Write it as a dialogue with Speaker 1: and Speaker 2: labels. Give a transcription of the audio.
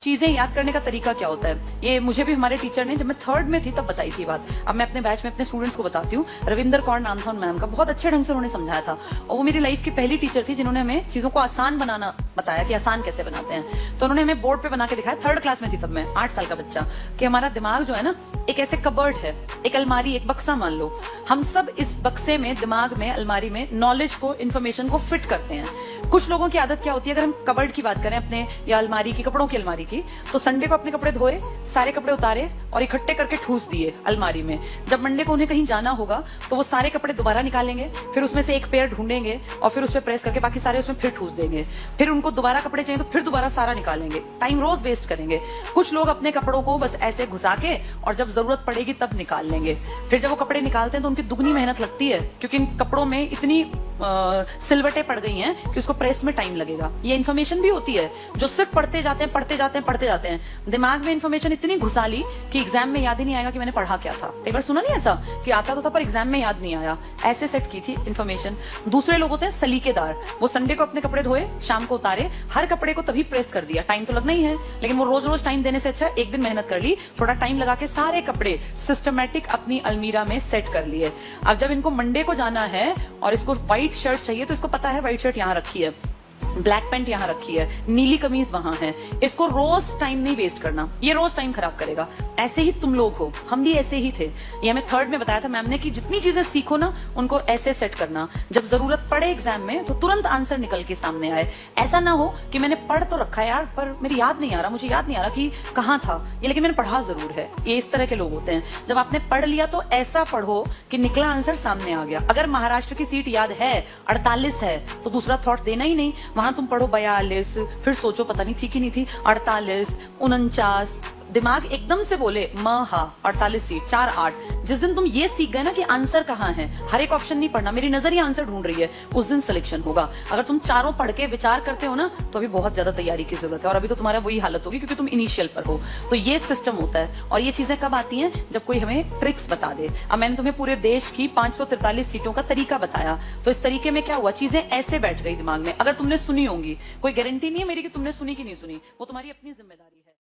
Speaker 1: चीजें याद करने का तरीका क्या होता है, ये मुझे भी हमारे टीचर ने जब मैं 3rd में थी तब बताई थी बात। अब मैं अपने बैच में अपने स्टूडेंट्स को बताती हूँ। रविंदर कौर नाम था उन मैम का, बहुत अच्छे ढंग से उन्होंने समझाया था और वो मेरी लाइफ की पहली टीचर थी जिन्होंने हमें चीजों को आसान बनाना बताया कि आसान कैसे बनाते हैं। तो उन्होंने हमें बोर्ड पे बना के दिखाया, 3rd क्लास में थी तब मैं, 8 साल का बच्चा, कि हमारा दिमाग जो है ना एक ऐसे कबर्ड है, एक अलमारी, एक बक्सा मान लो। हम सब इस बक्से में, दिमाग में, अलमारी में नॉलेज को, इन्फॉर्मेशन को फिट करते हैं। कुछ लोगों की आदत क्या होती है, अगर हम कबर्ड की बात करें अपने या अलमारी की, कपड़ों की अलमारी की, तो संडे को अपने कपड़े धोए, सारे कपड़े उतारे और इकट्ठे करके ठूस दिए अलमारी में। जब मंडे को उन्हें कहीं जाना होगा तो वो सारे कपड़े दोबारा निकालेंगे, फिर उसमें से एक पेयर ढूंढेंगे और फिर उस पर प्रेस करके बाकी सारे उसमें फिर ठूस देंगे। फिर उनको दोबारा कपड़े चाहिए तो फिर दोबारा सारा निकालेंगे। टाइम रोज वेस्ट करेंगे। कुछ लोग अपने कपड़ों को बस ऐसे घुसा के और जब जरूरत पड़ेगी तब निकाल लेंगे। फिर जब वो कपड़े निकालते हैं तो उनकी दुगनी मेहनत लगती है, क्योंकि इन कपड़ों में इतनी सिलवटें पड़ गई हैं कि उसको प्रेस में टाइम लगेगा। ये इन्फॉर्मेशन भी होती है जो सिर्फ पढ़ते जाते हैं। दिमाग में इन्फॉर्मेशन इतनी घुसा ली कि एग्जाम में याद ही नहीं आएगा कि मैंने पढ़ा क्या था। एक बार सुना नहीं ऐसा कि आता तो था पर एग्जाम में याद नहीं आया, ऐसे सेट की थी इन्फॉर्मेशन। दूसरे लोग होते हैं सलीकेदार, वो संडे को अपने कपड़े धोए, शाम को उतारे, हर कपड़े को तभी प्रेस कर दिया। टाइम तो लगना ही है, लेकिन वो रोज रोज टाइम देने से अच्छा एक दिन मेहनत कर ली, थोड़ा टाइम लगा के सारे कपड़े सिस्टमैटिक अपनी अलमीरा में सेट कर लिए। अब जब इनको मंडे को जाना है और इसको व्हाइट शर्ट चाहिए तो इसको पता है व्हाइट शर्ट यहाँ रखी है, ब्लैक पैंट यहाँ रखी है, नीली कमीज वहां है। इसको रोज टाइम नहीं वेस्ट करना, ये रोज टाइम खराब करेगा। ऐसे ही तुम लोग हो, हम भी ऐसे ही थे। ये हमें 3rd में बताया था मैम ने कि जितनी चीजें सीखो ना उनको ऐसे सेट करना, जब जरूरत पड़े एग्जाम में तो तुरंत आंसर निकल के सामने आए। ऐसा ना हो कि मैंने पढ़ तो रखा है यार पर मेरी याद नहीं आ रहा, मुझे याद नहीं आ रहा कि कहाँ था ये, लेकिन मैंने पढ़ा जरूर है। ये इस तरह के लोग होते हैं। जब आपने पढ़ लिया तो ऐसा पढ़ो कि निकला आंसर सामने आ गया। अगर महाराष्ट्र की सीट याद है 48 है तो दूसरा थॉट देना ही नहीं, वहां तुम पढ़ो 42, फिर सोचो पता नहीं थी कि नहीं थी, 48, 49, दिमाग एकदम से बोले हा 48 सीट 4 8। जिस दिन तुम ये सीख गए ना कि आंसर कहाँ है, हर एक ऑप्शन नहीं पढ़ना, मेरी नजर ही आंसर ढूंढ रही है, उस दिन सिलेक्शन होगा। अगर तुम चारों पढ़ के विचार करते हो ना तो अभी बहुत ज्यादा तैयारी की जरूरत है, और अभी तो तुम्हारा वही हालत होगी क्योंकि तुम इनिशियल पर हो। तो ये सिस्टम होता है और ये चीजें कब आती हैं, जब कोई हमें ट्रिक्स बता दे। अब मैंने तुम्हें पूरे देश की 543 सीटों का तरीका बताया, तो इस तरीके में क्या हुआ, चीजें ऐसे बैठ गई दिमाग में। अगर तुमने सुनी होंगी, कोई गारंटी नहीं है मेरी कि तुमने सुनी कि नहीं सुनी, वो तुम्हारी अपनी जिम्मेदारी है।